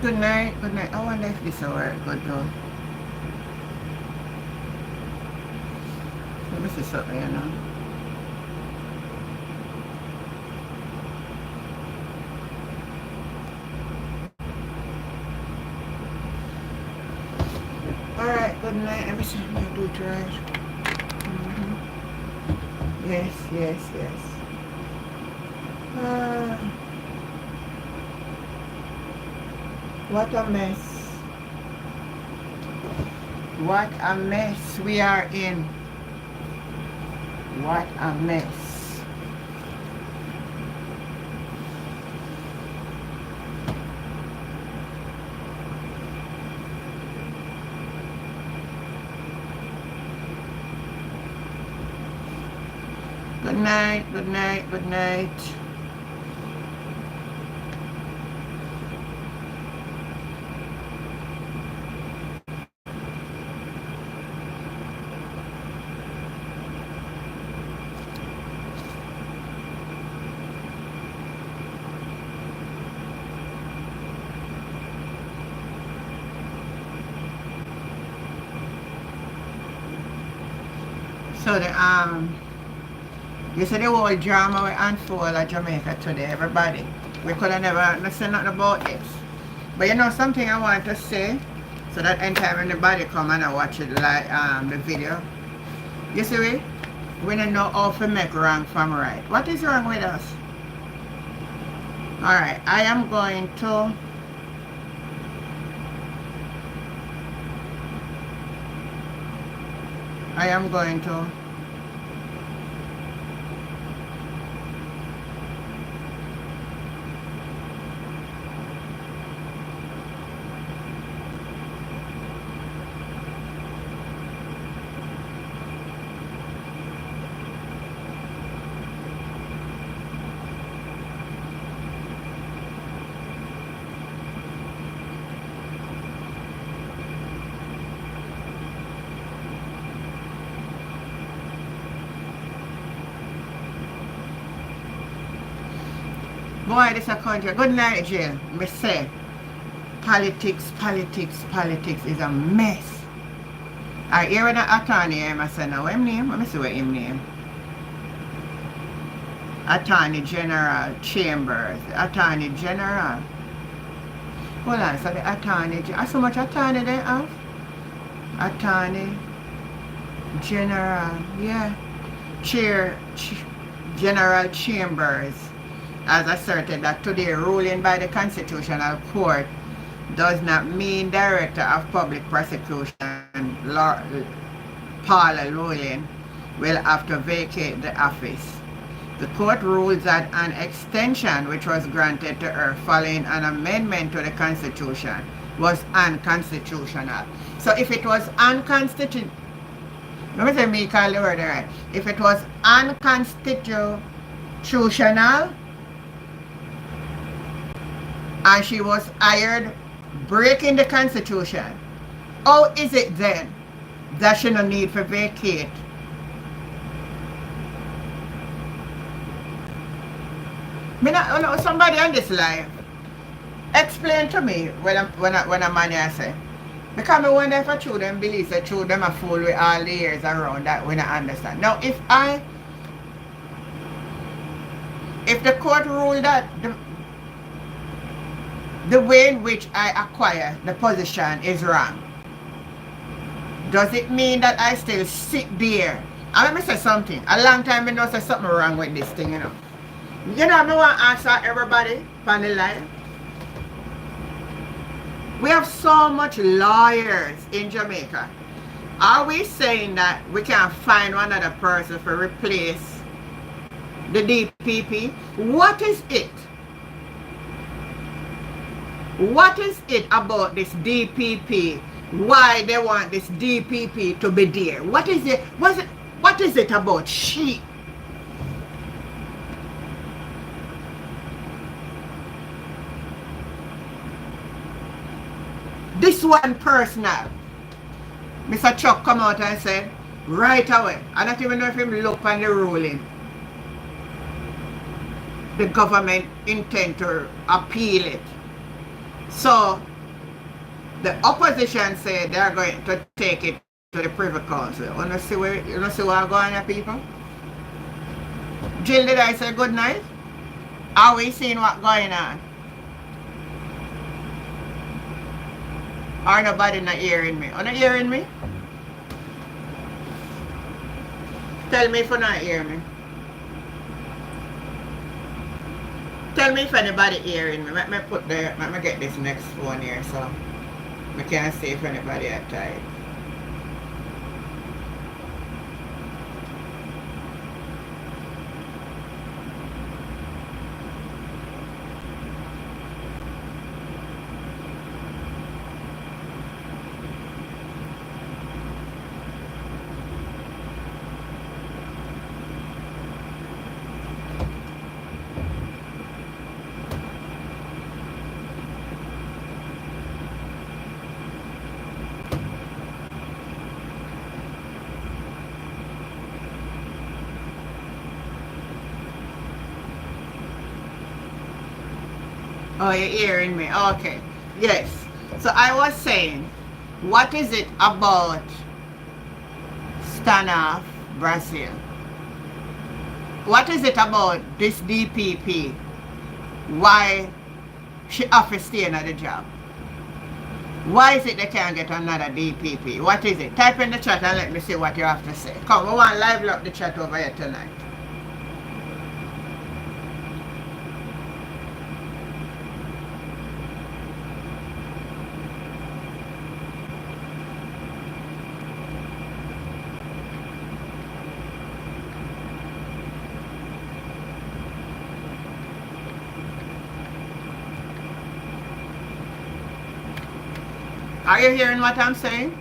Good night. Good night. I wonder if this will work good though. Let me see something, you know. Alright, good night. Let me see if I do it right. Yes, yes, yes. What a mess. What a mess we are in. What a mess. Good night, good night, good night. So you see the whole drama we unfold at Jamaica today, everybody. We could have never said nothing about this. But you know something I want to say, so that anytime anybody come and I watch it like the video. You see we don't know how to make wrong from right. What is wrong with us? Alright, I am going to boy, this a country. Good night, Jill. Me say, politics is a mess. I hear the attorney I say, now what him name? Let me see what him name. Attorney General Chambers. Attorney General. Hold on, so the attorney, so much attorney they have? Attorney General, yeah. General Chambers has asserted that today ruling by the Constitutional Court does not mean Director of Public Prosecution Paula Llewellyn will have to vacate the office. The court ruled that an extension which was granted to her following an amendment to the Constitution was unconstitutional. So if it was unconstitutional, let me say me call the word right. If it was unconstitutional and she was hired breaking the Constitution, how is it then that she no need for vacate? Me not know somebody on this live explain to me when a man here say, because I wonder if a children believe that children are fool with all the years around that we don't understand. Now if the court ruled that the way in which I acquire the position is wrong, does it mean that I still sit there? And let me say something. A long time I know say something wrong with this thing, you know. You know, I want to answer everybody on the line. We have so much lawyers in Jamaica. Are we saying that we can find one other person to replace the DPP? What is it? What is it about this DPP? Why they want this DPP to be there? What is it? What is it about she? This one personal. Mr. Chuck come out and said, right away, I don't even know if him look on the ruling. The government intend to appeal it. So The opposition say they are going to take it to the Privy Council. You see what I'm going on, people? Jill, did I say good night? Are we seeing what's going on? Are nobody not hearing me? Are not hearing me? Tell me if you're not hearing me. Tell me if anybody hearing me. Let me get this next phone here so I can't see if anybody are tired. Oh, you're hearing me. Okay. Yes. So I was saying, what is it about Stanoff, Brazil? What is it about this DPP? Why she have to stay in the job? Why is it they can't get another DPP? What is it? Type in the chat and let me see what you have to say. Come, we want to live up the chat over here tonight. Are you hearing what I'm saying?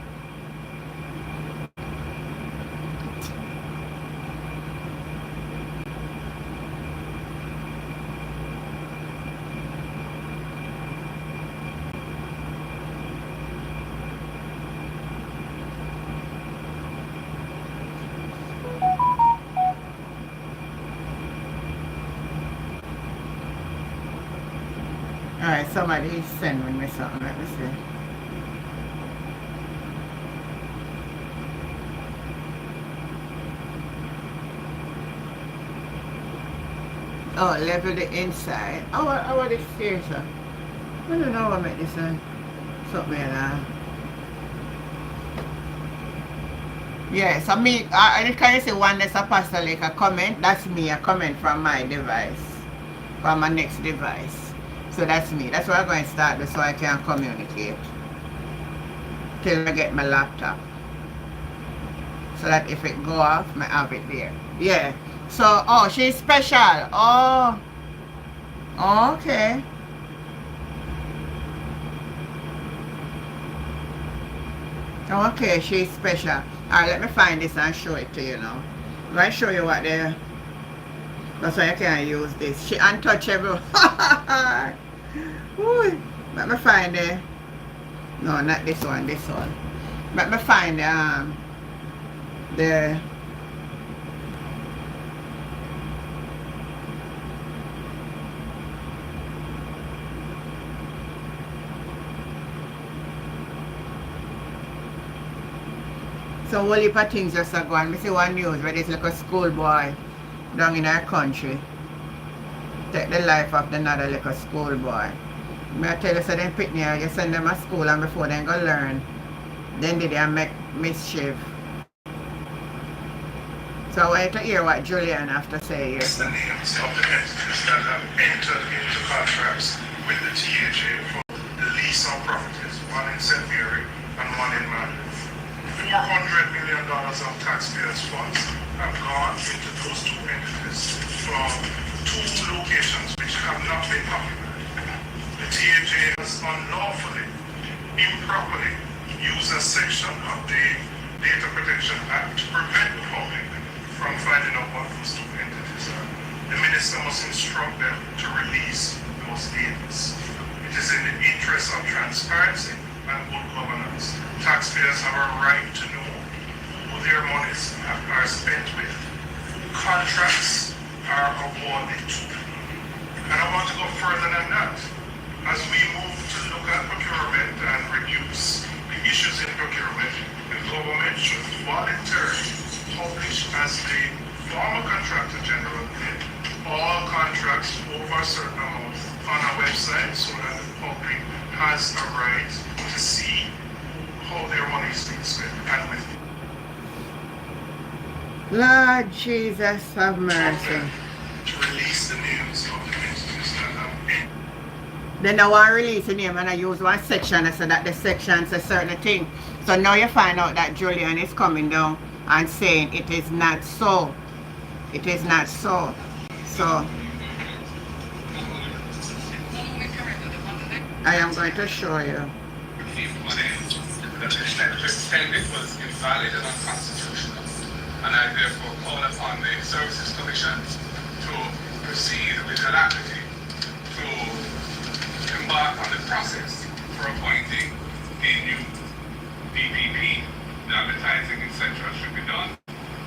Alright, somebody is sending me something. Let me see. Oh, level the inside. Oh, what is here, sir? I don't know what make this something like that. Yeah, so me, I can say one that's a apostolic a comment. That's me, a comment from my device, from my next device. So that's me. That's why I'm going to start this so I can communicate till I get my laptop. So that if it go off, I have it there. Yeah. So, oh, she's special. Oh, okay. Okay, she's special. Alright, let me find this and show it to you now. Let me show you what they... That's why I can't use this. She untouchable. Ooh, let me find it. No, not this one, this one. Let me find the... So whole heap of things just are going. I see one news where there's like a schoolboy down in our country take the life of another like a schoolboy. I tell you, so they pick me, you send them to school and before they go learn, then they make mischief. So I want to hear what Julian have to say here. The names of the entities that have entered into contracts with the TAJ for the lease of properties, one in St. Mary and one in Madrid. $400 million of taxpayers' funds have gone into those two entities from two locations which have not been occupied. The TAJ has unlawfully, improperly used a section of the Data Protection Act to prevent the public from finding out what those two entities are. The minister must instruct them to release those data. It is in the interest of transparency and good governance. Taxpayers have a right to know who their monies are spent with, who contracts are awarded to. And I want to go further than that. As we move to look at procurement and reduce over a certain amount on our website so that the public has a right to see how their money is being spent and with Lord Jesus have mercy. to release the names of the entities that have Then I want to release the name and I use one section so that the section says certain thing. So now you find out that Julian is coming down and saying it is not so. It is not so. So I am going to show you. The extended was invalid and unconstitutional, and I therefore call upon the Services Commission to proceed with alacrity to embark on the process for appointing a new DPP. The advertising, etc. should be done,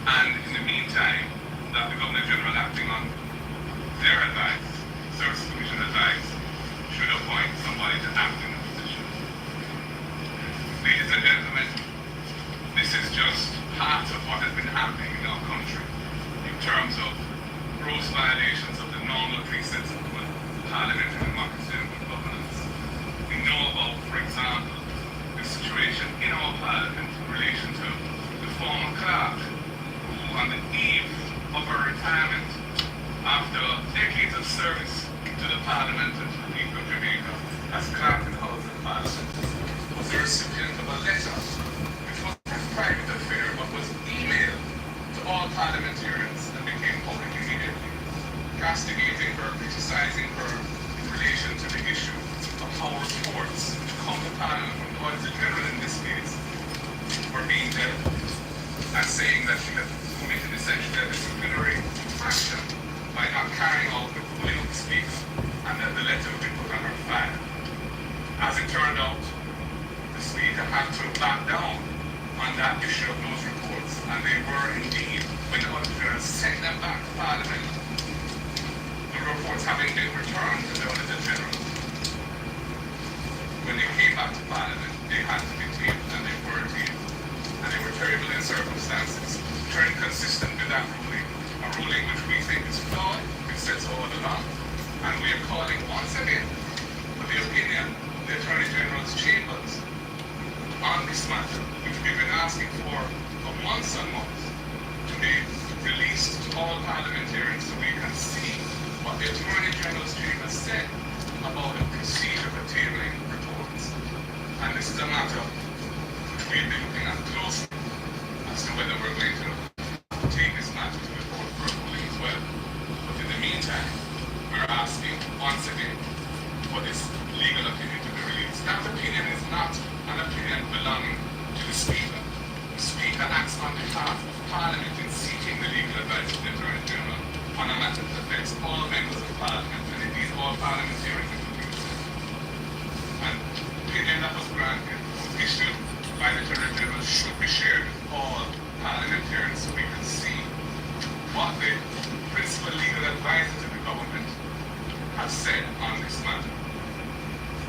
and in the meantime, that the Governor General, acting on their advice, Services Commission advice, should appoint somebody to act in the position. Ladies and gentlemen, this is just part of what has been happening in our country in terms of gross violations of the normal precepts of parliamentary democracy and good governance. We know about, for example, the situation in our parliament in relation to the former clerk who, on the eve of her retirement, after decades of service to the parliament and to the people of Jamaica as clerk in the House of Parliament, was the recipient of a letter which was a private affair but was emailed to all parliamentarians and became public immediately, castigating her, criticizing her in relation to the issue of how reports which come to Parliament from the Auditor General in this case were being dealt with, and saying that she had committed essentially a disciplinary action by not carrying out the ruling of the Speaker, and that the letter would be put on her file. As it turned out, the Speaker had to back down on that issue of those reports, and they were indeed, when the Auditor General sent them back to Parliament, the reports having been returned to the Auditor General, when they came back to Parliament, they had to be tabled, and they were tabled. And they were terrible in circumstances, turned consistent with that ruling, a ruling which we think is flawed, which sets all along. And we are calling once again for the opinion of the Attorney General's chambers on this matter, which we've been asking for months and months, to be released to all parliamentarians so we can see what the Attorney General's chambers said about the procedure for tabling reports. And this is a matter which we'll be looking at closely as to whether we're going to take this matter to the court for a ruling as well. But in the meantime, we're asking once again for this legal opinion to be released. That opinion is not an opinion belonging to the Speaker. The Speaker acts on behalf of Parliament in seeking the legal advice of the Attorney General on a matter that affects all members of Parliament, and indeed all parliamentarians including themselves. And the opinion that was granted was issued by the Attorney General should be shared with all parliamentarians so we can see what the principal legal advisors of the government have said on this matter.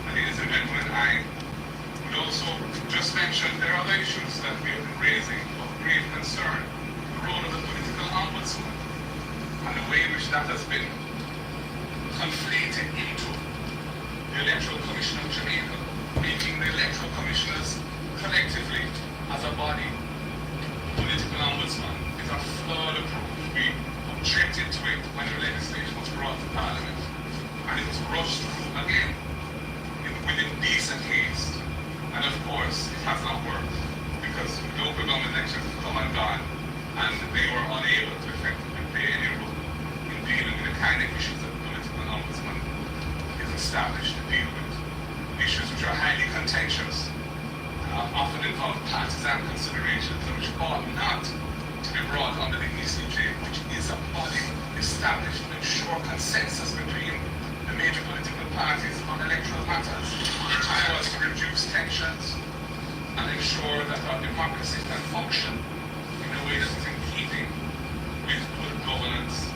And ladies and gentlemen, I would also just mention there are other issues that we have been raising of grave concern. The role of the political ombudsman and the way in which that has been conflated into the Electoral Commission of Jamaica, making the electoral commissioners collectively as a body political ombudsman is a flawed approach. We objected to it when the legislation was brought to Parliament, and it was rushed through again with indecent haste. And of course, it has not worked because local government elections have come and gone, and they were unable to effectively play any role in dealing with the kind of issues that the political ombudsman is established to deal with. Issues which are highly contentious, often involve partisan considerations, and which ought not to be brought under the ECJ, which is a body established to ensure consensus between the major political parties on electoral matters, so as to reduce tensions and ensure that our democracy can function in a way that is in keeping with good governance,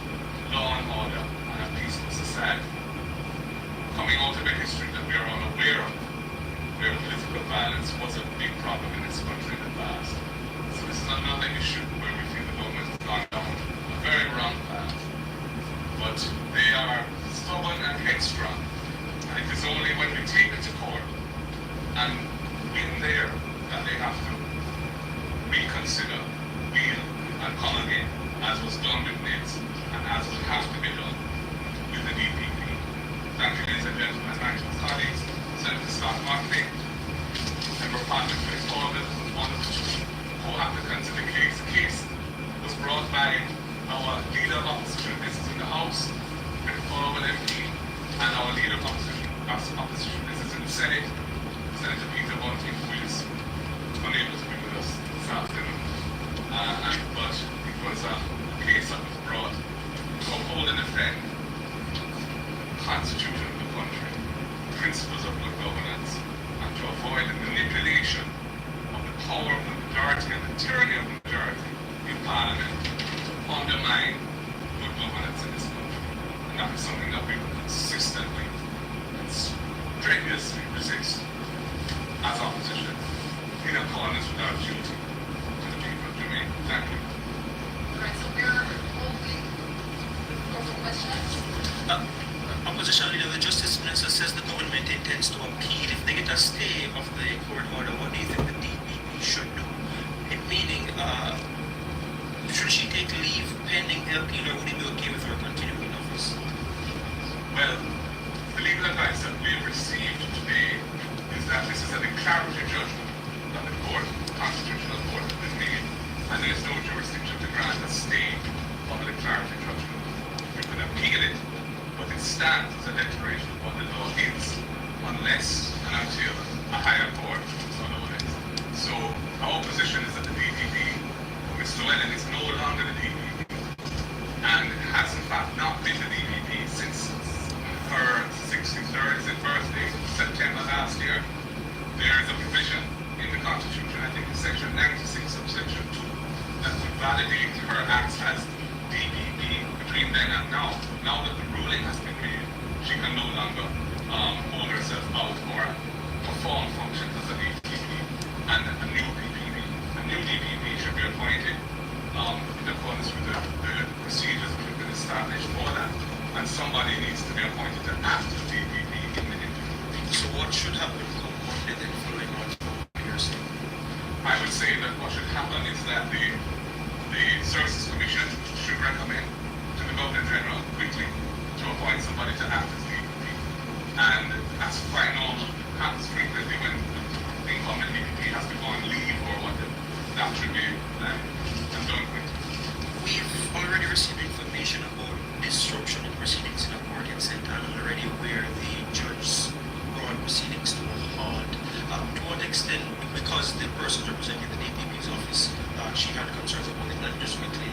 law and order, and a peaceful society. Coming out of a history that we are unaware of, where political violence was a big problem in this country in the past. So this is another issue where we feel the government has gone down a very wrong path. But they are stubborn And in there, that they have to reconsider, wheel, and come again, as was done with NITS, and as will have to be done with the DPP. Thank you, ladies and gentlemen, thank you, colleagues, Senator Scott Markley, Member Patrick Fitzpatrick, one of the co-applicants in the case. The case was brought by our leader of opposition, this is in the House, with former MP, and our leader of opposition, this is in the Senate, Senator Peter Bunting, who is unable to be with us this afternoon. But it was a case that was brought to uphold and defend the Constitution of the country, principles of good governance, and to avoid the manipulation of the power of the majority and the tyranny of the majority in Parliament to undermine good governance in this country. And that is something that we will consistently and strenuously resist as opposition in accordance with our duty to the people of Jamaica. Thank you. Alright, so we're opening the floor for questions. Opposition leader, the Justice Minister says the government intends to appeal. If they get a stay of the court order, what do you think the DPP should do? It meaning, should she take leave pending the appeal, or would it be okay with her continuing in office? Well, the legal advice that we have received today is that this is a declaratory judgment that the court, constitutional court, has made, and there is no jurisdiction to grant a stay of a declaratory judgment. We can appeal it, but it stands as a declaration of what the law is, unless and until a higher court rules otherwise. So our position is that the DPP, Mr. Llewellyn, is no longer the DPP, and has in fact not been the DPP since her 63rd birthday, September last year. There is a provision in the Constitution, I think it's section 96 subsection 2, that would validate her acts as DPP between then and now. Now that the ruling has been made, she can no longer hold herself out or perform functions as a DPP. And a new DPP should be appointed in accordance with the procedures that have been established for that. And somebody needs to be appointed to act as DPP in the interim. So what should happen come Monday then following on years? I would say that what should happen is that the Services Commission should recommend to the Governor General quickly to appoint somebody to act as DPP. And that's quite normal. It happens frequently when the incumbent DPP has to go on leave or whatever. That should be done quickly. We've already received information about disruption in proceedings in a court in St. Anne already, where the judge brought proceedings to a halt. To what extent, because the person representing the DPP's office, she had concerns about it, and just quickly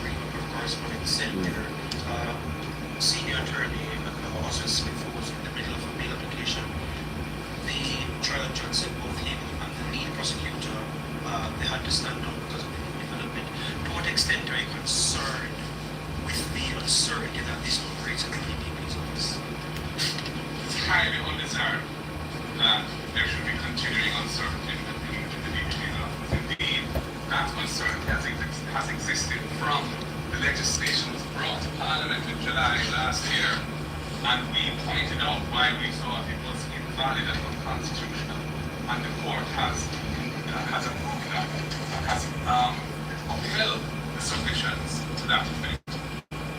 read up her correspondence sent her senior attorney, also Smith, who was in the middle of a bail application. The trial judge said both him and the lead prosecutor, they had to stand down because of the development. To what extent are you concerned with the uncertainty that this operates at the DPP's office? It's highly undesirable that there should be continuing uncertainty in the DPP's office. Indeed, that uncertainty has existed from the legislation was brought to Parliament in July last year, and we pointed out why we thought it was invalid and unconstitutional, and the court has upheld the submissions to that effect.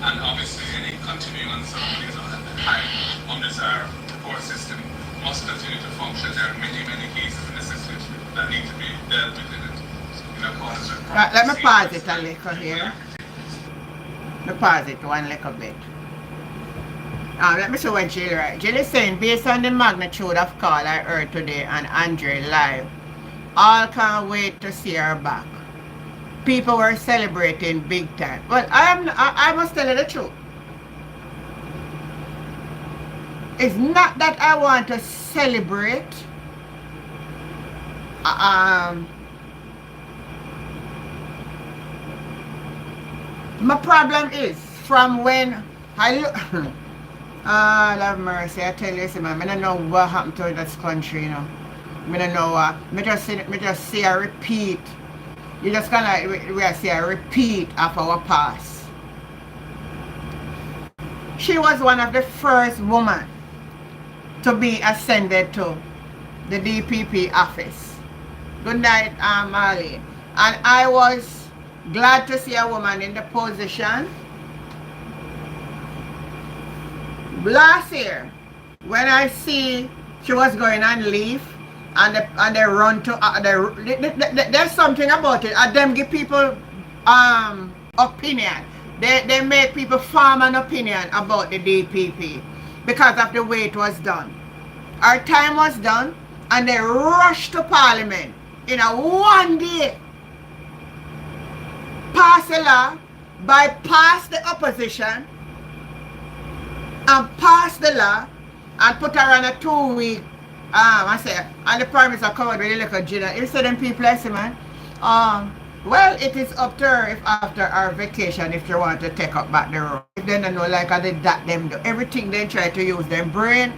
And obviously, any continuing uncertainties are highly undesirable. The court system must continue to function. There are many cases in the system that need to be dealt with in it. In accordance with Right, let me pause it a little here. Let me pause it one little bit. Let me see what Jill writes. Jill is saying, based on the magnitude of call I heard today on Andre live, all can't wait to see her back. People were celebrating big time. Well, I must tell you the truth. It's not that I want to celebrate. My problem is from when I look. Have mercy, I tell you, man, I don't know what happened to this country, you know. I don't know what. Me just see a repeat. You just kind of see a repeat of our past. She was one of the first women to be ascended to the DPP office. Good night, Marlene. And I was glad to see a woman in the position. Last year, when I see she was going on leave, and they run to there's something about it. Them give people opinion. They make people form an opinion about the DPP because of the way it was done. Our time was done, and they rushed to Parliament in a one day. Pass a law, bypass the opposition, and pass the law, and put her on a 2-week. I say, and the Prime Minister covered with a little dinner. You say them people, I say, man, well, it is up to her if after our vacation, if she want to take up back the road. If they don't know, like I did that, them do everything they try to use them brain.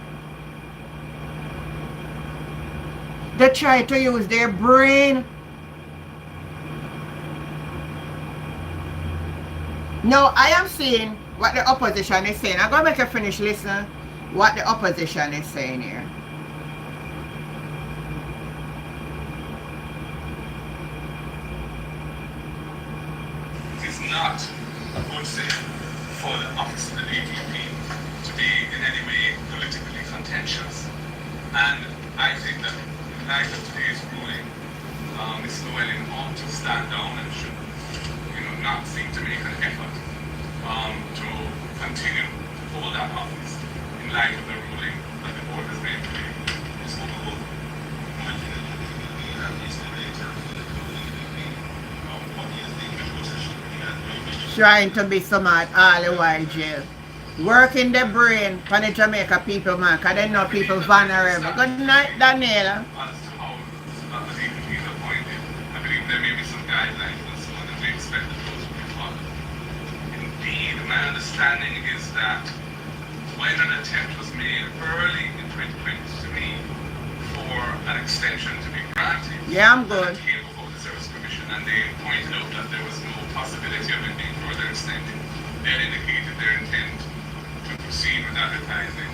They try to use their brain. Now, I am seeing what the opposition is saying. I'm going to make a finish listen what the opposition is saying here. It is not a good thing for the office of the DPP to be in any way politically contentious. And I think that in light of today's ruling, Ms. Llewellyn ought to stand down and should, not seek to make an effort to continue to hold that office in light of the ruling that the board has made today. It's overruled. Trying to be smart all the while, Jill. Working the brain for the Jamaica people, man, because they know people vulnerable. Good night, Daniela. As to how the DPP is appointed, I believe there may be some guidelines and so on, and we expect that those will be followed. Indeed, my understanding is that when an attempt was made early in 2023 for an extension to be granted, Yeah, I'm good. it came before the Service Commission, and they pointed out that there was no possibility of it being further extended. They had indicated their intent to proceed with advertising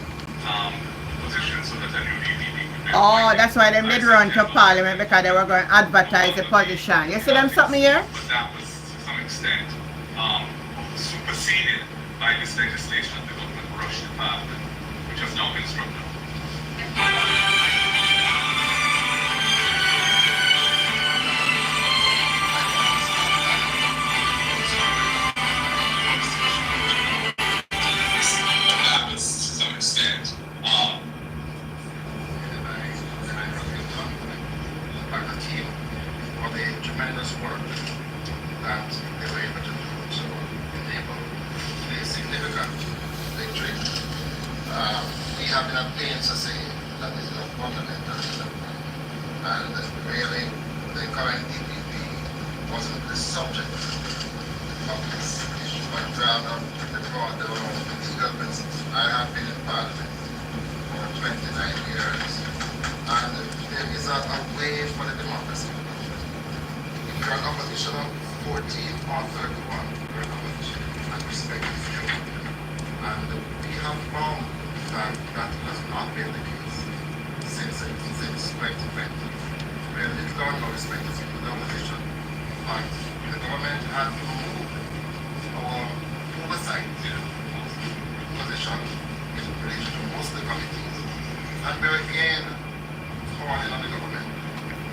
positions so that a new DPP could be Oh, appointed that's why they by did run to September. Parliament, because they were going to advertise the position. You see them something here? But that was to some extent superseded by this legislation that the government rushed to Parliament, which has now been struck down. That was to some extent Thank the team for the tremendous work that they were able to do to enable a significant victory. We have been at pains to say that this is a fundamental development, and really the current DPP wasn't the subject of this issue, but rather the brought their own legal principles. I have been in Parliament for 29 years, and there is a way for the democracy. If you're an opposition of 14 or 31, you're an opposition, and respect is due. And we have found that that has not been the case since 2020, where little or no respect is given to the opposition. But the government has removed our oversight position in relation to most of the committees. And we're again calling on the government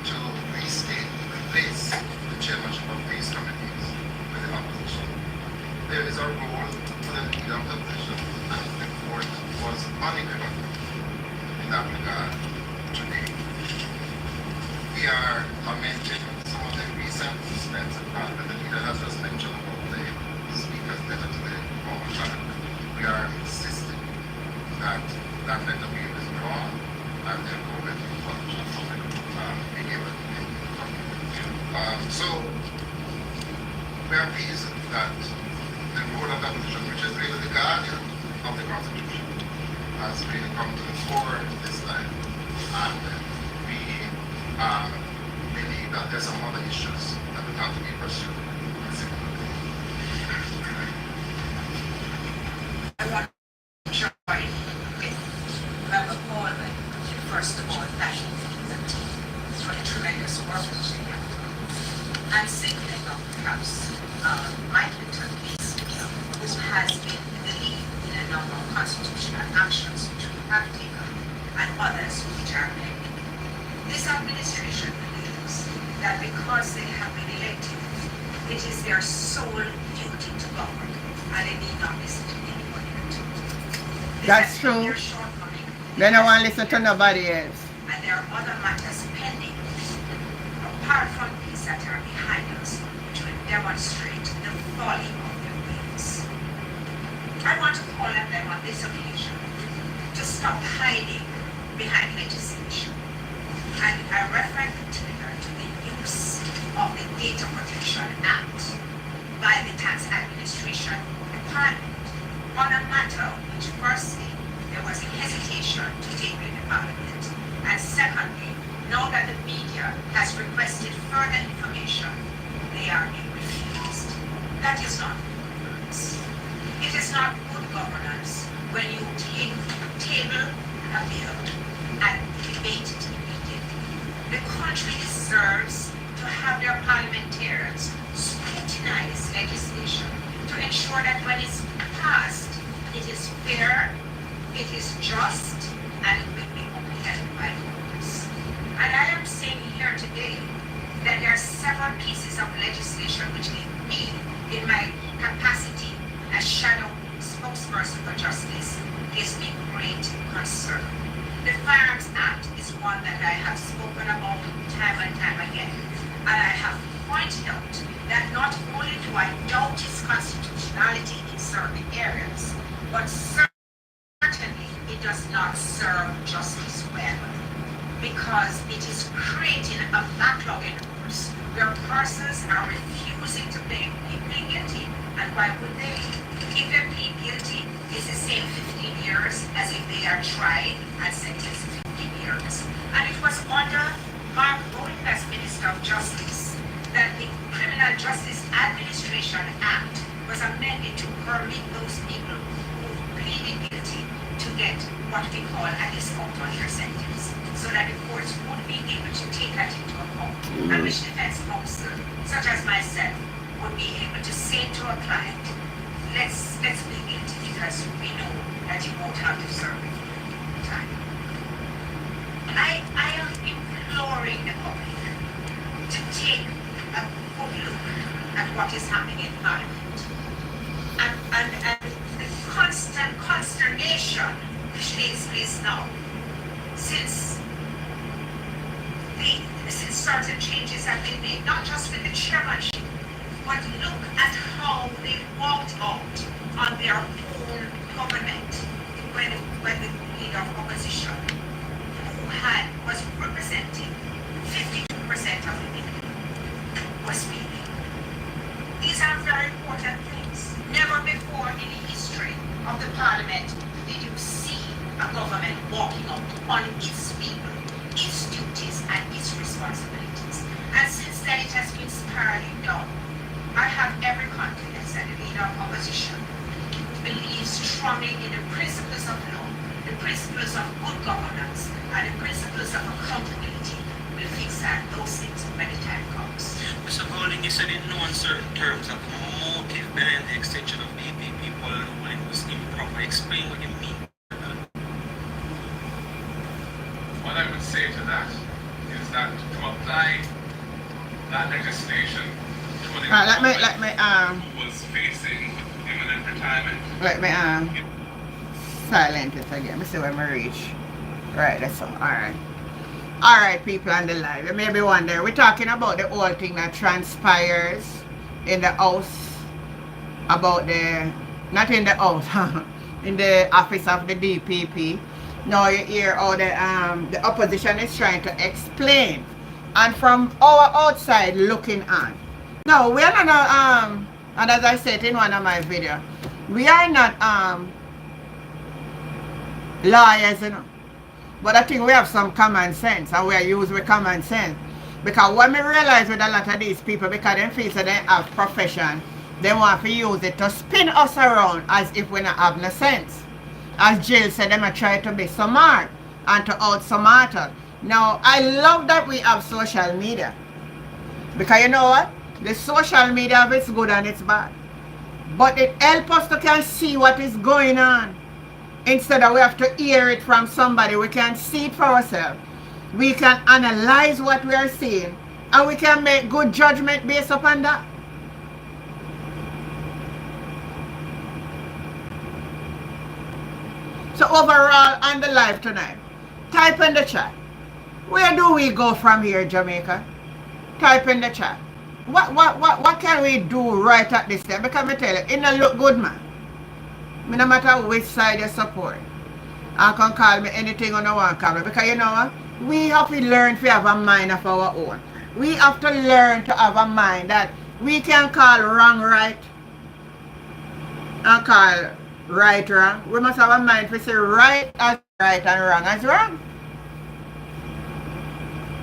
to replace the chairmanship of these committees with the opposition. There is a role for the leader of the opposition, and the court was unequivocal in that regard today. We are lamenting some of the recent suspense that the leader has just mentioned about the speaker's letter to the former parliament. We are insisting that that letter be withdrawn and then go back to the function being able to make so we are pleased that the role of the opposition, which is really the guardian of the Constitution, has really come to the fore this time. And we believe that there's some other issues that will have to be pursued. First of all, that And singling out perhaps Mike Clinton, who has been in the lead in a number of constitutional actions which we have taken and others which are pending. This administration believes that because they have been elected, it is their sole duty to govern and they need not listen to anybody else. That's true. Their shortcoming. They don't want to listen to nobody else. And there are other matters pending, apart from these that are behind us, which will demonstrate the folly of their ways. I want to call on them on this occasion to stop hiding behind legislation. And I refer in particular to the use of the Data Protection Act by the tax administration department on a matter which firstly there was hesitation to take in the parliament, and secondly, now that the media has requested further information, they are being refused. That is not good governance. It is not good governance when you table a bill and debate it immediately. The country deserves to have their parliamentarians scrutinize legislation to ensure that when it's passed, it is fair, it is just, and it will be upheld by voters. And I am saying here today that there are several pieces of legislation which leave me, in my capacity as shadow spokesperson for justice, gives me great concern. The Firearms Act is one that I have spoken about time and time again. And I have pointed out that not only do I doubt its constitutionality in certain areas, but certainly it does not serve justice well, because it is creating a backlog in the courts where persons are refusing to plead guilty. And why would they? If they plead guilty, it's the same 15 years as if they are tried and sentenced to 15 years. And it was under Mark Bowen as Minister of Justice that the Criminal Justice Administration Act was amended to permit those people who pleaded guilty to get what we call a discount on their sentence, so that the courts would be able to take that into account, and which defense counsel, such as myself, would be able to say to a client, let's plead guilty because we know that you won't have to serve time. I am imploring the public to take a good look at what is happening in Parliament and the constant consternation which takes place now since certain changes have been made, not just with the chairmanship, but look at how they walked out on their own government when the leader of opposition, who was representing 52% of the people, was speaking. These are very important things. Never before in the history of the parliament did you see a government walking out on its people, its duties and its responsibilities. And since then it has been spiraling down. I have every confidence that the leader of opposition believes strongly in the principles of law, the principles of good governance, and the principles of accountability will fix those things when the time comes. Mr. Golding, you said in no uncertain terms that the motive behind the extension of DPP when it was improper. Explain what you mean. What I would say to that is that to apply that legislation to an who was facing imminent retirement. Let me silent it again. Let me see where I reach. Right, that's all. Alright. Alright, people on the live. You may be wondering, we're talking about the whole thing that transpires in the house about the, not in the house, in the office of the DPP. Now you hear how the opposition is trying to explain, and from our outside looking on. No, we are not and as I said in one of my videos, we are not lawyers, you know. But I think we have some common sense, and we are used with common sense. Because when we realize with a lot of these people, because they feel that they have profession, they want to use it to spin us around as if we not have no sense. As Jill said, they might try to be smart and to outsmart us. Now, I love that we have social media. Because you know what? The social media of it's good and it's bad. But it helps us to can see what is going on. Instead of we have to hear it from somebody, we can see it for ourselves. We can analyze what we are seeing. And we can make good judgment based upon that. So overall, on the live tonight, type in the chat. Where do we go from here, Jamaica? Type in the chat. What can we do right at this time? Because I tell you, it don't look good, man. No matter which side you support. I can call me anything on the one camera. Because you know what? We have to learn to have a mind of our own. We have to learn to have a mind that we can call wrong right and call right wrong. We must have a mind to say right as right and wrong as wrong.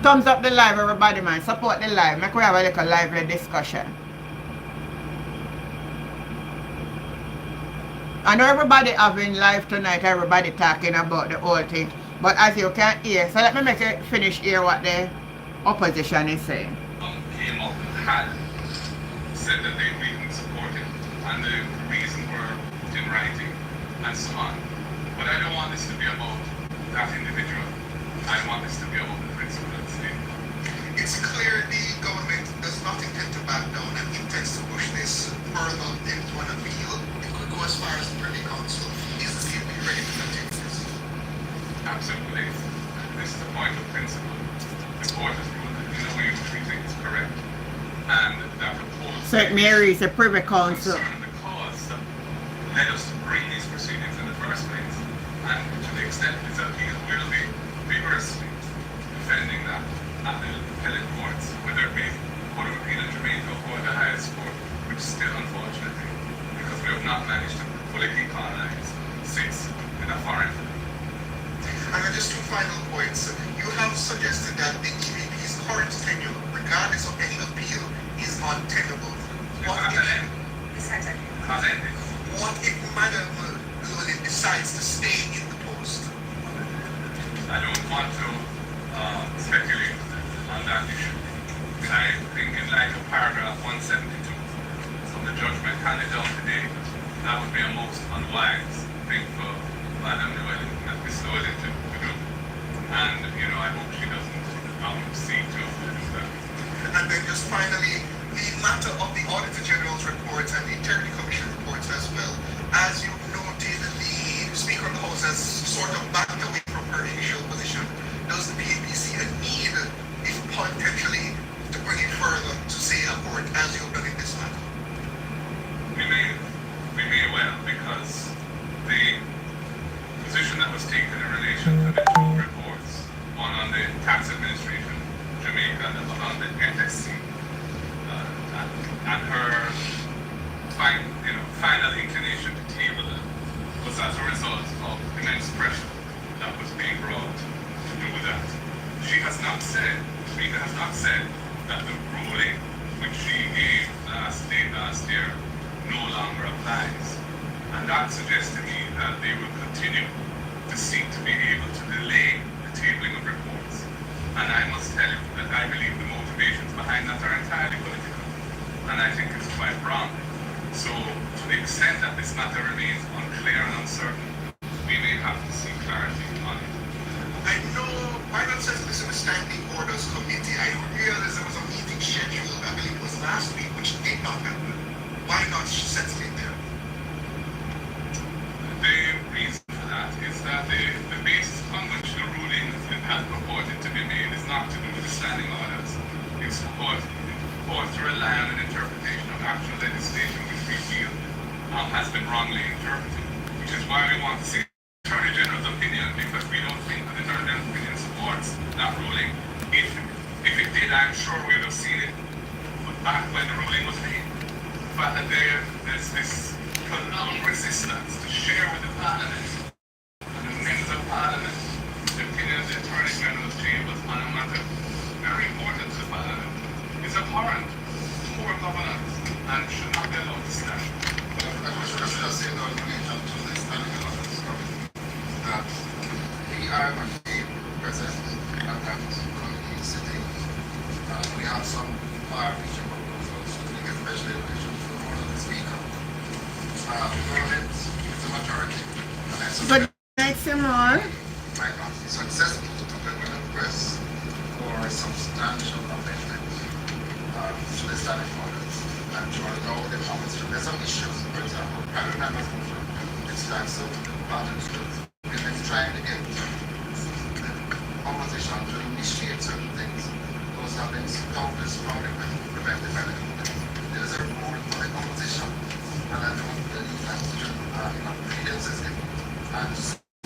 Thumbs up the live, everybody, man. Support the live. Make we have a little lively discussion. I know everybody having live tonight, everybody talking about the whole thing. But as you can hear, so let me make it finish here what the opposition is saying. Came up had said that they didn't support it, and the reason were in writing, and so on. But I don't want this to be about that individual. I want this to be about the principle of the state. It's clear the government does not intend to back down and intends to push this further into an appeal. It could go as far as the Privy Council. Is the CP ready to continue this? Absolutely. This is the point of principle. The court has ruled that in a way which we think is correct. And that proposal St. Mary's, the Privy Council. the cause that led us to bring these proceedings in the first place. And to the extent this appeal will be vigorously defending that at the appellate courts, whether it be Court of Appeal in Jamaica or the highest court, which still unfortunately, because we have not managed to fully decolonize, sits in a foreign. And then just two final points. You have suggested that the DPP's current tenure, regardless of any appeal, is untenable. What if Madam Llewellyn decides to stay in the post? I don't want to speculate on that issue. I think in light of paragraph 172 of the judgment handed down today, that would be a most unwise thing for Madam Llewellyn and Miss Llewellyn to do. And, you know, I hope she doesn't seek to do that. And then just finally, the matter of the Auditor General's reports and the Integrity Commission reports as well. As you've noted, the Speaker of the House has sort of backed away from her initial position. Does the PAP see a need, if potentially, to bring it further to say a court as you've done in this matter? We may well, because the position that was taken in relation to the two reports, one on the tax administration, Jamaica, and the other on the FSC, and her final inclination to table it was as a result of immense pressure that was being brought to do that. She has not said, the Speaker has not said that the ruling which she gave last year no longer applies. And that suggests to me that they will continue to seek to be able to delay the tabling of reports. And I must tell you that I believe the motivations behind that are entirely political. And I think it's quite wrong. So to the extent that this matter remains unclear and uncertain, we may have to seek clarity on it. I know Finance says this is a standing orders committee. I realize there was a meeting scheduled, I believe it was last week, which did not happen. Why not settle it there? The reason for that is that the basis on which the ruling has purported to be made is not to do with the standing orders. It's purported to rely on an interpretation of actual legislation which we feel has been wrongly interpreted, which is why we want to see the Attorney General's opinion, because we don't think that the Attorney General's opinion supports that ruling. If it did, I'm sure we would have seen it back when the ruling was made. The fact that there's this prolonged resistance to share with the Parliament and the members of Parliament the opinion of the Attorney General's chambers on a matter very important to the Parliament is abhorrent to poor governance and should not be allowed to stand. I should just say now in relation to the standing orders committee that the I am a present at have some clarification proposals to make a special education for one of the speaker. Government is a majority, and I Good suspect night, Simone. might not be successful to complement the request for a substantial amendment to the standing orders. And to allow the comments to there's some issues, for example, private members it's like some partnerships. It's trying to get the opposition to initiate certain things. Those have been countless prevented by the government. There is a rule for the opposition, and I don't believe that credence is given. And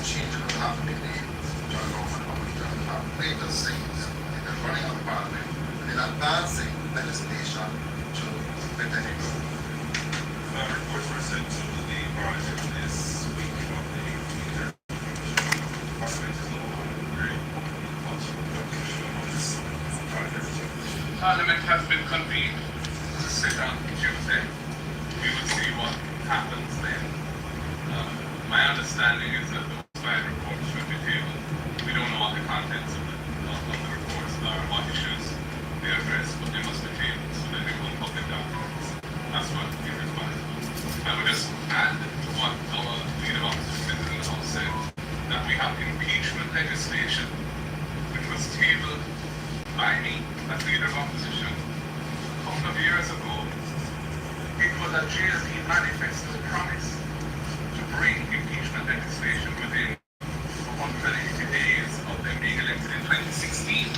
change will have to be made to allow for the opposition to have greater things in the running of the parliament and in advancing legislation to better people. Reports were sent to the parliament this week of the parliament is no longer very much on this project. Parliament has been convened to sit on Tuesday. We will see what happens then. My understanding is that those 5 reports should be tabled. We don't know what the contents of the reports are, what issues they address, but they must be tabled so that they will public documents. That's what we require. I would just add to what our leader of opposition in the House said, that we have impeachment legislation, which was tabled by me as leader of opposition a couple of years ago. It was a JLD manifesto promise to bring impeachment legislation within 180 days of them being elected in 2016.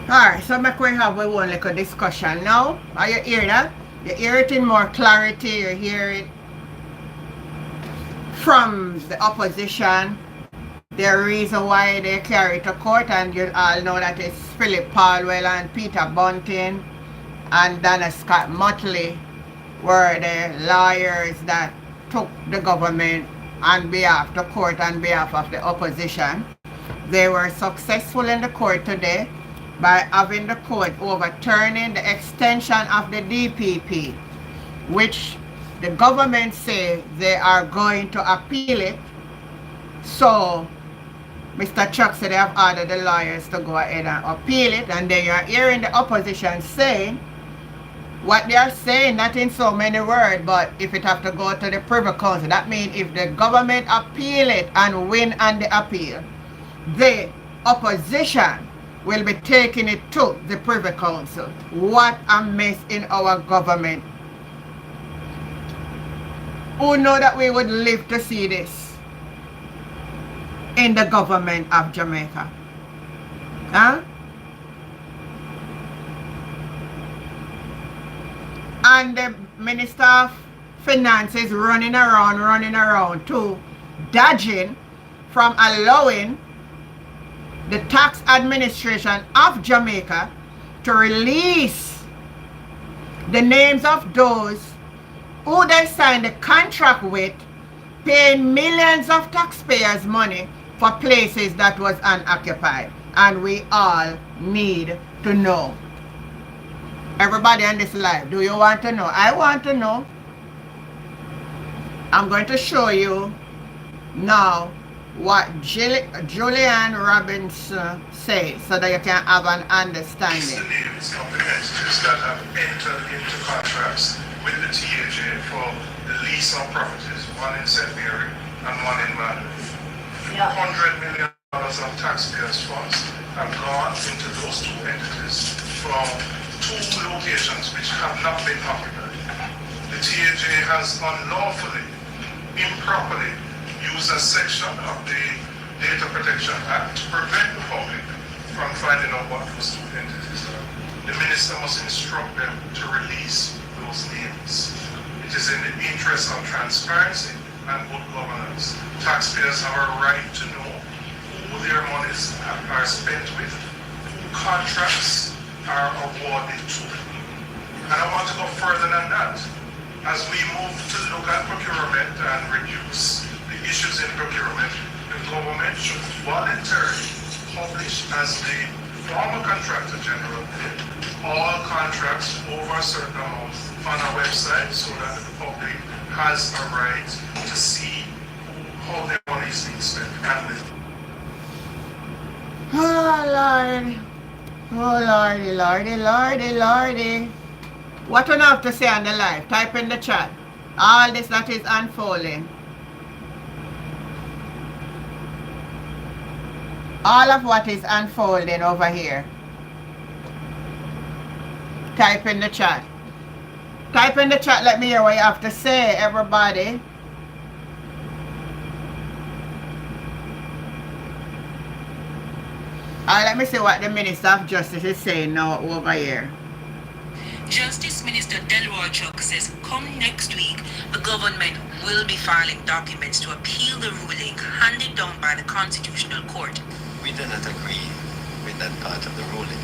Alright, so make we have a one little discussion now. Are you hear that? You hear it in more clarity, you hear it from the opposition. The reason why they carry it to court, and you all know that it's Philip Palwell and Peter Bunting and Donna Scott Motley were the lawyers that took the government on behalf of the court on behalf of the opposition. They were successful in the court today by having the court overturning the extension of the DPP, which the government say they are going to appeal it. So Mr. Chuck said they have ordered the lawyers to go ahead and appeal it, and then you're hearing the opposition saying what they are saying, not in so many words, but if it have to go to the Privy Council, that means if the government appeal it and win on the appeal, the opposition will be taking it to the Privy Council. What a mess in our government. Who know that we would live to see this in the government of Jamaica? Huh? And the Minister of Finance is running around too, dodging from allowing the tax administration of Jamaica to release the names of those who they signed the contract with, paying millions of taxpayers' money for places that was unoccupied. And we all need to know. Everybody on this live, do you want to know? I want to know. I'm going to show you now what Julian Robinson says so that you can have an understanding. It's the names of the entities that have entered into contracts with the TAJ for the lease of properties, one in St. Mary and one in Madrid. $400 million of taxpayers' funds have gone into those 2 entities from 2 locations which have not been occupied. The TAJ has unlawfully, improperly used a section of the Data Protection Act to prevent the public from finding out what those 2 entities are. The minister must instruct them to release those names. It is in the interest of transparency and good governance. Taxpayers have a right to know who their monies are spent with, who contracts are awarded to. And I want to go further than that. As we move to look at procurement and reduce the issues in procurement, the government should voluntarily publish, as the former contractor general did, all contracts over a certain amount on our website so that the public has a right to see how their money is being spent and with. Oh Lord, Oh lordy, lordy, lordy, lordy. What do you have to say on the live? Type in the chat. All this that is unfolding. All of what is unfolding over here. Type in the chat. Type in the chat, let me hear what you have to say, everybody. Let me see what the Minister of Justice is saying now over here. Justice Minister Delroy Chuck says come next week, the government will be filing documents to appeal the ruling handed down by the Constitutional Court. We do not agree with that part of the ruling.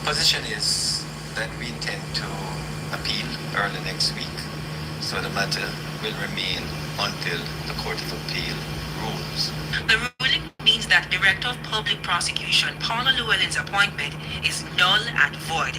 Position is that we intend to appeal early next week, so the matter will remain until the Court of Appeal rules. The ruling means that Director of Public Prosecution Paula Llewellyn's appointment is null and void.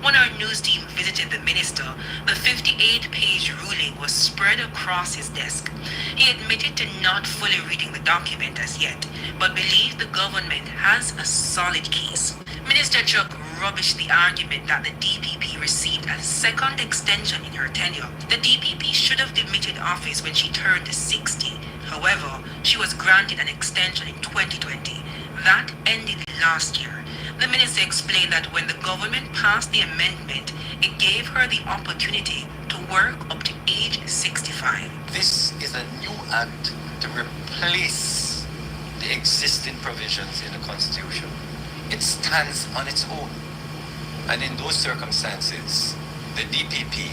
When our news team visited the minister, the 58-page ruling was spread across his desk. He admitted to not fully reading the document as yet, but believed the government has a solid case. Minister Chuck rubbished the argument that the DPP received a second extension in her tenure. The DPP should have demitted office when she turned 60. However, she was granted an extension in 2020. That ended last year. The minister explained that when the government passed the amendment, it gave her the opportunity to work up to age 65. This is a new act to replace the existing provisions in the Constitution. It stands on its own. And in those circumstances, the DPP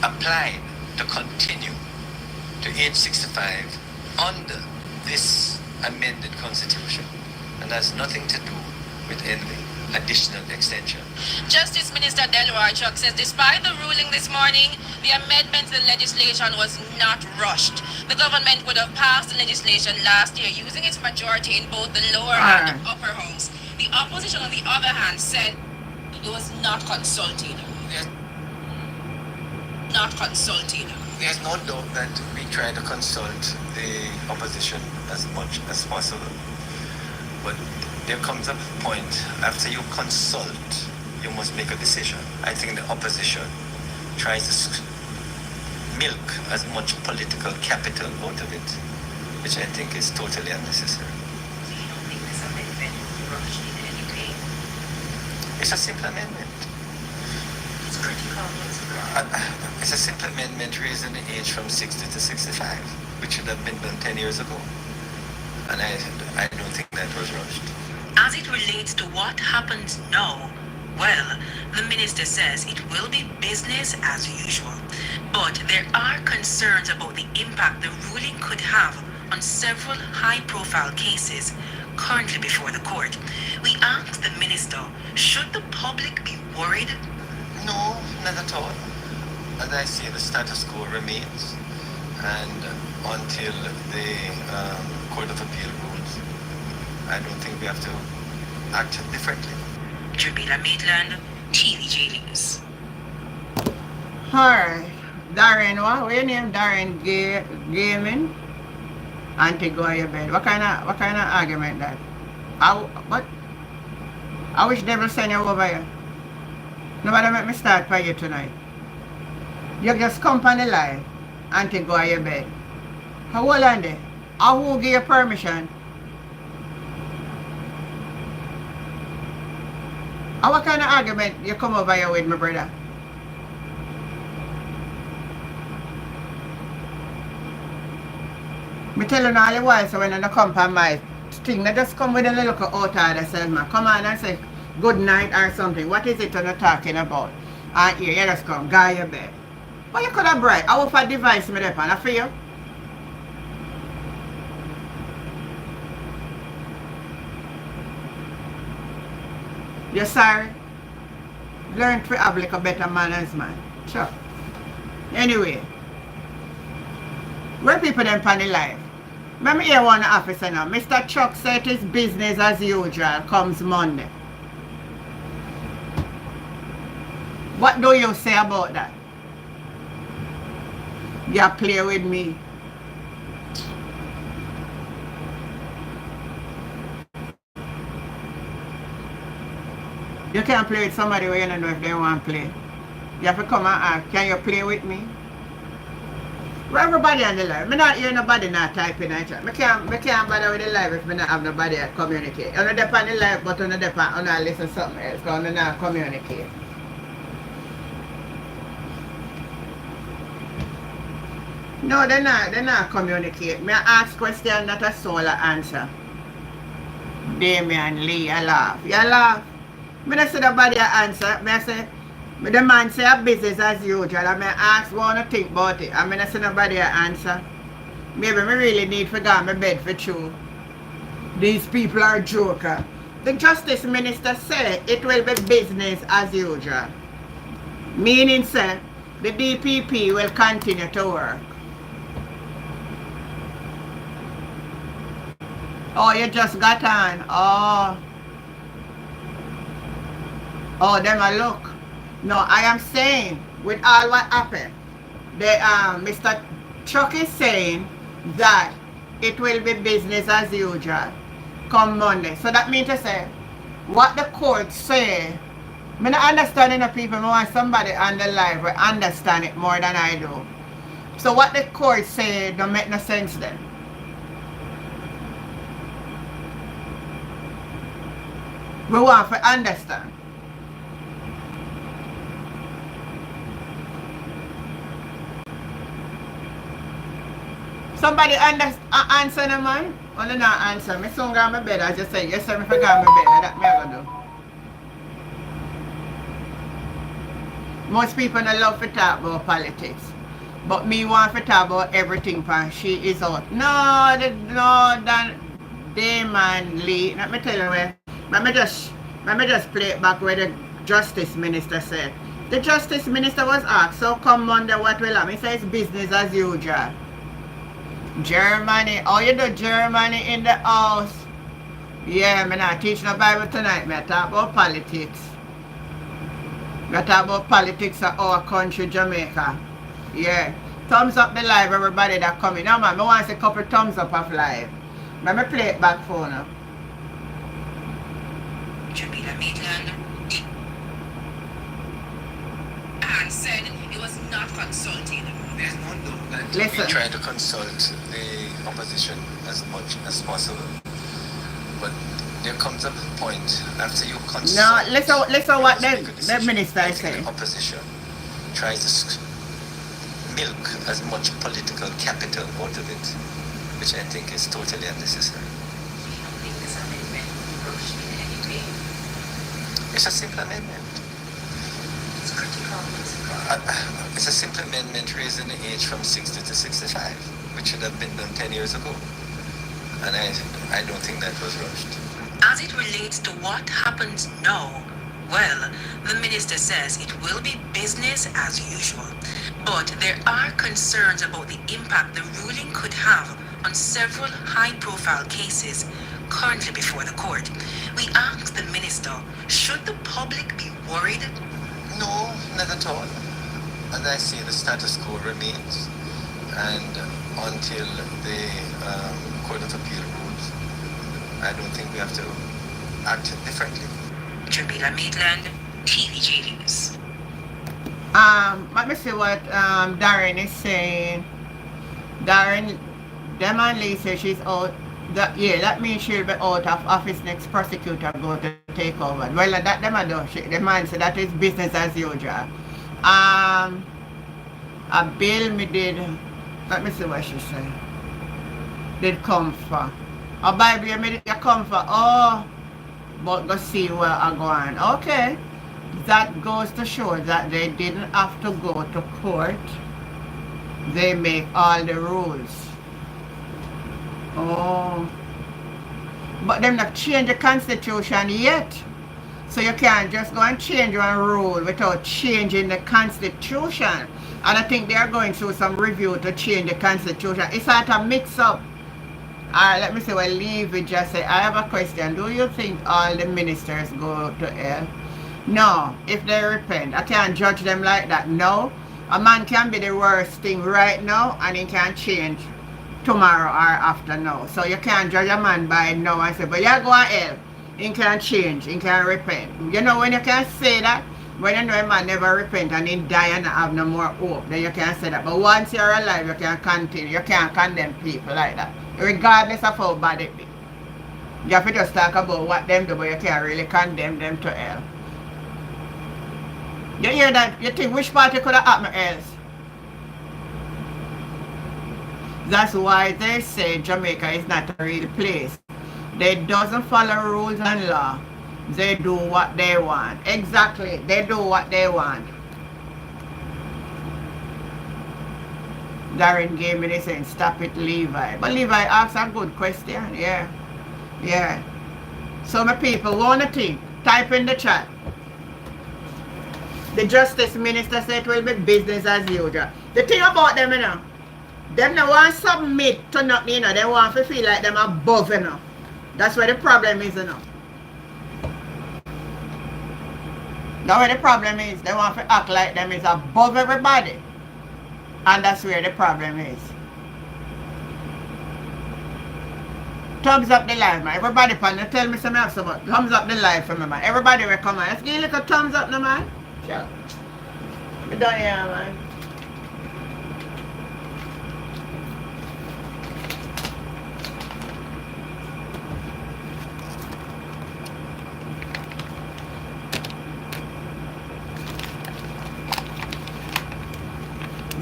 applied to continue to age 65 under this amended Constitution. And has nothing to do with any additional extension. Justice Minister Delroy Chuck says despite the ruling this morning, the amendment to the legislation was not rushed. The government would have passed the legislation last year using its majority in both the lower and the upper house. The opposition, on the other hand, said it was not consulted. There's no doubt that we try to consult the opposition as much as possible. But there comes a point after you consult, you must make a decision. I think the opposition tries to milk as much political capital out of it, which I think is totally unnecessary. So you don't think this amendment was rushed in any way? It's a simple amendment. It's critical. It's a simple amendment raising the age from 60 to 65, which should have been done 10 years ago. And I don't think that was rushed. As it relates to what happens now, well, the minister says it will be business as usual. But there are concerns about the impact the ruling could have on several high-profile cases currently before the court. We asked the minister, should the public be worried? No, not at all. As I say, the status quo remains. And until the Court of Appeal rules, I don't think we have to act differently. Jamila Maitland, TVJ News. Alright. Darren, what your name? Darren Gaming? Antigua your bed. What kind of argument that? What? I wish devil send you over here. Nobody make me start for you tonight. You just come on the line and to go to your bed. How old are they? How who give you permission? And what kind of argument you come over here with, my brother? Me tell you all the while, so when I come on my thing, they just come with a little out of themselves, man. Come on and say good night or something. What is it you're talking about? And here, you just come, go to your bed. But you could have bright. I will for device me there, and I feel. You're sorry? Learn to have like a better manners, man. Sure. Anyway. Where people them on the live? Let me hear one officer now. Mr. Chuck said it's business as usual comes Monday. What do you say about that? You play with me. You can't play with somebody where you don't know if they want to play. You have to come and ask, can you play with me? Well, everybody on the live. I not hear nobody not typing and chat. I can't bother with the live if I not have nobody to communicate. I'm not dep on the live, but I'm not dep on listen to something else because I'm not communicate. No, they're not communicate. Me ask question, not a soul answer. Damian Lee, you laugh. You laugh. I don't see nobody answer. I say, the man say a business as usual. And I ask what to think about it. I don't see nobody answer. Maybe I really need to go on my bed for true. These people are joker. The Justice Minister said it will be business as usual. Meaning, say, the DPP will continue to work. Oh, you just got on. Oh, them a look. No, I am saying, with all what happened, Mr. Chuck is saying that it will be business as usual come Monday. So that means to say, what the court say, I don't understand enough people, I want somebody on the live will understand it more than I do. So what the court say don't make no sense then. We want to understand. Somebody answer the man? Or they not answer? Me soon go on my bed. I just say, yes sir, me forgot my bed. That me I gonna do. Most people don't love to talk about politics. But me want to talk about everything from she is out. No, Damon Lee. Let me tell you where. Let me just play it back where the Justice Minister said. The Justice Minister was asked, so come Monday what will happen? He says business as usual. Germany. Oh, you do Germany in the house. Yeah, me not teach no Bible tonight. Me talk about politics. Me talk about politics of our country, Jamaica. Yeah. Thumbs up the live, everybody that coming. Now, man, I want to see a couple thumbs up of live. Let me play it back for now. Jamila Maitland and said it was not consulting. There's no doubt that Listen. we try to consult the opposition as much as possible. But there comes a point after you consult. No, listen what the minister is saying. The opposition tries to milk as much political capital out of it, which I think is totally unnecessary. It's a simple amendment. It's a simple amendment raising the age from 60 to 65, which should have been done 10 years ago. And I don't think that was rushed. As it relates to what happens now, well, the minister says it will be business as usual. But there are concerns about the impact the ruling could have on several high-profile cases currently before the court. We asked the minister, should the public be worried? No, not at all. As I say, the status quo remains, and until the Court of Appeal rules, I don't think we have to act differently. Jamila Maitland, TVJ News. Let me see what Darren is saying. Darren, Damon Lee says she's out. That means she'll be out of office next prosecutor go to take over. Well, that them do. The man said that is business as usual. A bill me did. Let me see what she said. Did come for. A Bible me did come for. Oh, but go see where I go on. Okay, that goes to show that they didn't have to go to court. They make all the rules. Oh, but them not change the constitution yet. So you can't just go and change one rule without changing the constitution. And I think they are going through some review to change the constitution. It's like a mix up. Alright, let me see what Levy just said. I have a question. Do you think all the ministers go to hell? No, if they repent. I can't judge them like that. No. A man can be the worst thing right now and he can change tomorrow or after now. So you can't judge a man by now and say, but you go to hell. he can change, he can repent. You know when you can say that, when you know a man never repent and he die and have no more hope, then you can say that. But once you're alive, you can continue. You can't condemn people like that, regardless of how bad it be. You have to just talk about what them do, but you can't really condemn them to hell. You hear that? You think which party could have happened else? That's why they say Jamaica is not a real place. They doesn't follow rules and law. They do what they want. Exactly. They do what they want. Darren gave me this saying, stop it, Levi. But Levi asked a good question. Yeah. Yeah. So my people, want to think. Type in the chat. The Justice Minister said it will be business as usual. The thing about them, you know, them don't want to submit to nothing, you know. They want to feel like them above, you know. That's where the problem is, you know. That's where the problem is. They want to act like them is above everybody. And that's where the problem is. Thumbs up the live, man. Everybody pan, tell me something else about thumbs up the live for me, man. Everybody will come on. Let's give you a little thumbs up now, man. Sure. We done here, man.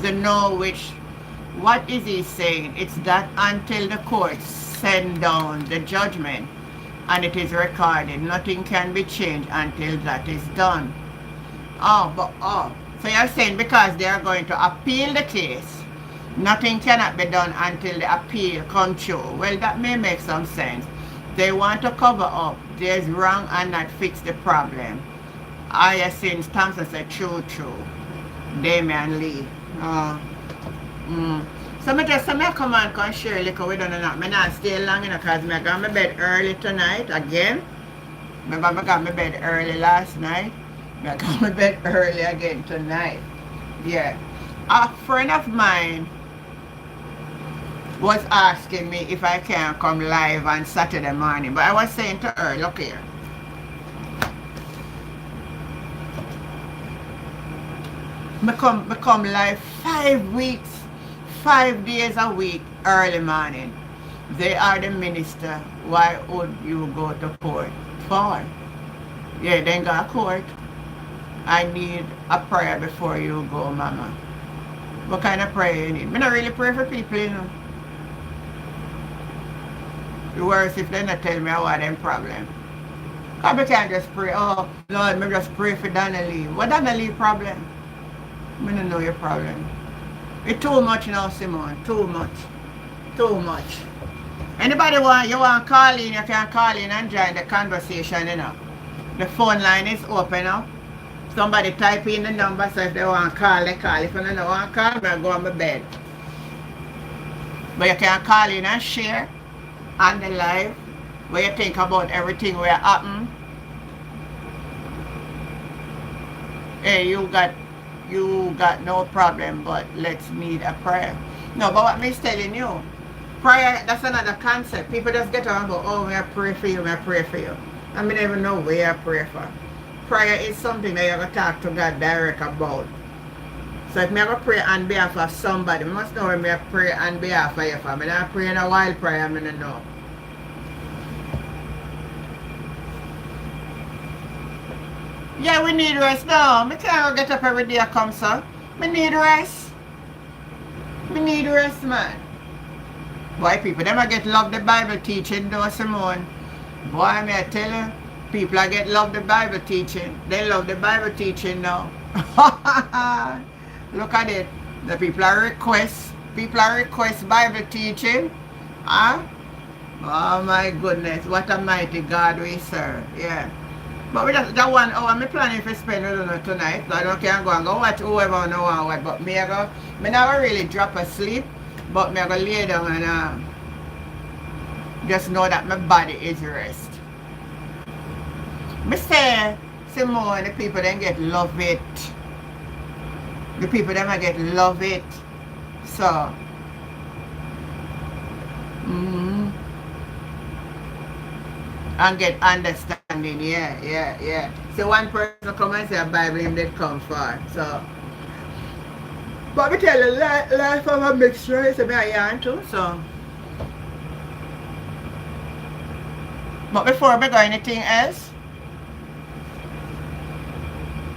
The know which, what is he saying? It's that until the courts send down the judgment and it is recorded, nothing can be changed until that is done. So you're saying because they are going to appeal the case, nothing cannot be done until the appeal comes true. Well, that may make some sense. They want to cover up. There's wrong and not fix the problem. Since Thompson said true. Damian Lee. So I just come on and share because we don't know. I not stay long enough because I got my bed early tonight again. Remember I got my bed early last night. I got my bed early again tonight. Yeah. A friend of mine was asking me if I can come live on Saturday morning. But I was saying to her, look here. Become live 5 weeks, 5 days a week, early morning. They are the minister. Why would you go to court for? Yeah, then go to court. I need a prayer before you go, mama. What kind of prayer you need? I don't really pray for people, you know. The worst if they not tell me what them problem. Because I can't just pray, oh Lord, me just pray for Donnelly. What Donnelly problem? I don't know your problem. It's too much now, Simone. Too much. Too much. Anybody you want to call in, you can call in and join the conversation, you know. The phone line is open now. Somebody type in the number, so if they want to call, they call. If you don't want to call, I go on my bed. But you can call in and share on the live where you think about everything where happen. Hey, you got no problem, but let's need a prayer. No, but what I'm telling you, prayer, that's another concept. People just get on about, oh, may I pray for you, may I pray for you. I mean, even know where I pray for. Prayer is something that you're going to talk to God direct about. So if I'm going to pray on behalf of somebody, I must know when I pray on behalf of you. If I'm not praying a wild prayer, I'm going to know. Yeah, we need rest now. I can't get up every day come, sir. I need rest. I need rest, man. Boy, people, them I get love the Bible teaching, though, Simone. Boy, may I tell you, people I get love the Bible teaching. They love the Bible teaching now. Look at it. The people are request Bible teaching. Huh? Oh my goodness, what a mighty God we serve. Yeah. But we just that 1 hour I'm planning to spend it tonight. So I don't can go and go watch whoever I know what. But me never really drop asleep. But me I go lay down and just know that my body is rest. Me say, Simone, the people then get love it. The people them I get love it. So And get understanding. Yeah. So one person come and say a Bible him did come for. So but me tell you, life of a mixture is a bit of yarn too, so. But before we go anything else,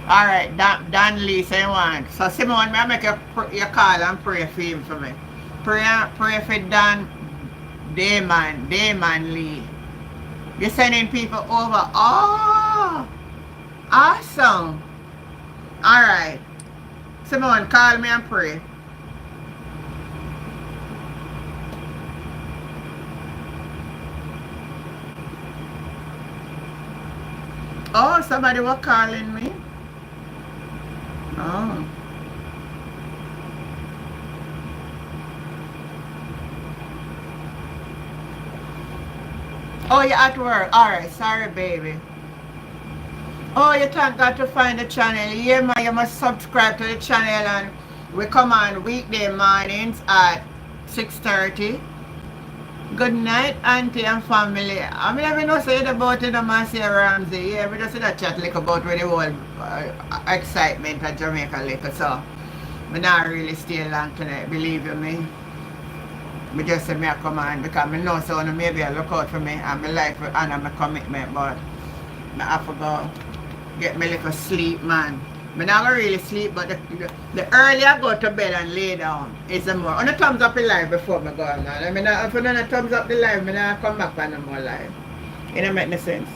alright, Dan Lee say one. So Simone, may I make you call and pray for him for me. Pray for Dan Damon Lee. You're sending people over. Oh, awesome. Alright. Simone, call me and pray. Oh, somebody was calling me. Oh. Oh, you're at work. Alright, sorry, baby. Oh, you thank God to find the channel. Yeah, man, you must subscribe to the channel, and we come on weekday mornings at 6:30. Good night, auntie and family. I mean, I know say about it, man, say Ramsey. Yeah, we just see that chat like about with the whole excitement at Jamaica little, so I not really stay long tonight, believe you me. I just say me I come on because I know so maybe I look out for me and my life will honor my commitment, but I have to go get me little sleep, man. I'm not gonna really sleep, but the earlier I go to bed and lay down is the more. On the thumbs up the live before I go on. I mean, if I don't thumbs up the live, I don't come back on no more live. It don't make no sense.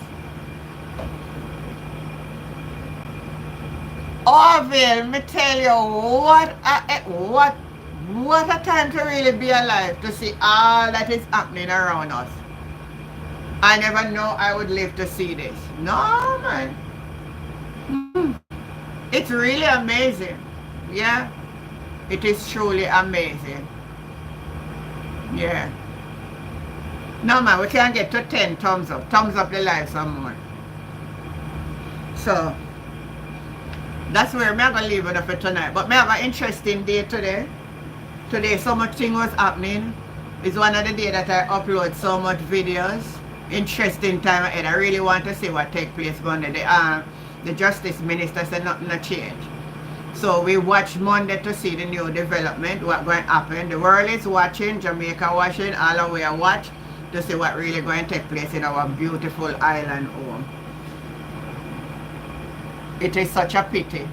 Orville, me tell you what a time to really be alive, to see all that is happening around us. I never know I would live to see this. No, man. It's really amazing. Yeah. It is truly amazing. Yeah. No, man, we can't get to 10 thumbs up. Thumbs up the live some more. So, that's where I'm going to leave it for tonight. But I have an interesting day today. Today, so much thing was happening. It's one of the days that I upload so much videos. Interesting time ahead. I really want to see what take place Monday. The Justice Minister said nothing to change. So we watch Monday to see the new development, what's going to happen. The world is watching, Jamaica watching, all of we are watch to see what really going to take place in our beautiful island home. It is such a pity.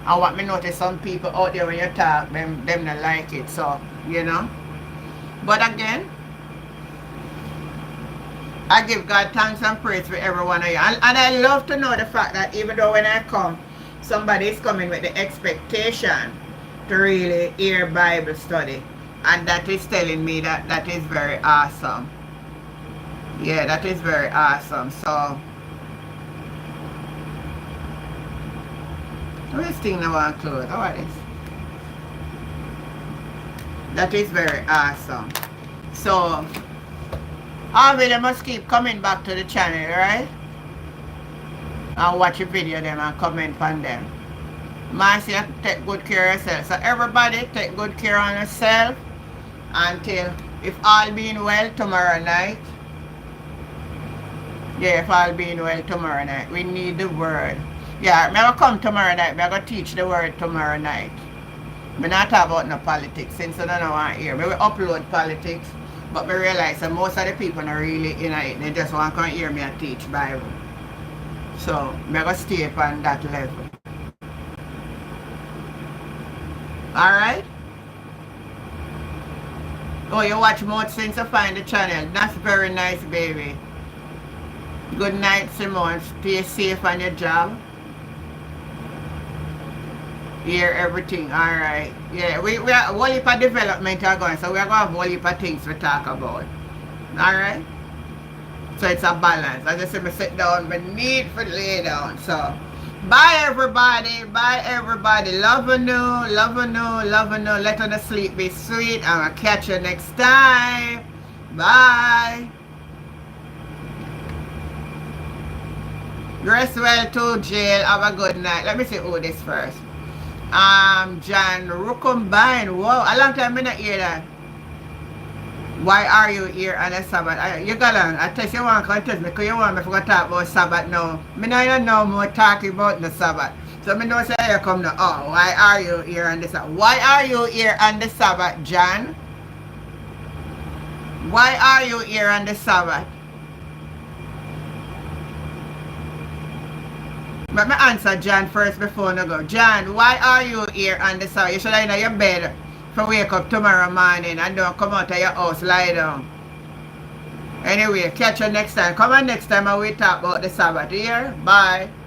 And what me notice, some people out there when you talk, them not like it, so, you know. But again, I give God thanks and praise for every one of you. And I love to know the fact that even though when I come, somebody is coming with the expectation to really hear Bible study. And that is telling me that that is very awesome. Yeah, that is very awesome. So, this thing now want to close. How is this? That is very awesome. So, they must keep coming back to the channel, right? And watch a video them and comment on them. Marcy, take good care of yourself. So everybody take good care of yourself until, if all being well, tomorrow night. Yeah, if all being well, tomorrow night. We need the word. Yeah, I'm going to come tomorrow night. I'm going to teach the word tomorrow night. I'm not talk about no politics since I don't want to hear. I will upload politics. But I realize that most of the people are really in it. They just want to come hear me and teach Bible. So, I'm going to stay on that level. Alright? Oh, you watch more since you find the channel. That's very nice, baby. Good night, Simone. Stay safe on your job. Hear everything. Alright. Yeah, we are a whole heap of development are going, so we are going to have a whole heap of things to talk about. Alright? So it's a balance. As I said, I sit down, but need for lay down. So, bye everybody. Bye everybody. Love you, love you, love you. Let her sleep be sweet. And I'll catch you next time. Bye. Rest well too, Jail. Have a good night. Let me see who this first. John Rukumbine. Wow, a long time I not hear that. Why are you here on the Sabbath? You got on. I tell you want to test me because you want me to talk about Sabbath now. Me know you know more talking about the Sabbath. So me know say you come now. Oh, why are you here on the Sabbath? Why are you here on the Sabbath, John? Why are you here on the Sabbath? Let me answer John first before I go. John, why are you here on the Sabbath? You should have in your bed for wake up tomorrow morning and don't come out of your house, lie down. Anyway, catch you next time. Come on next time and we talk about the Sabbath here. Bye.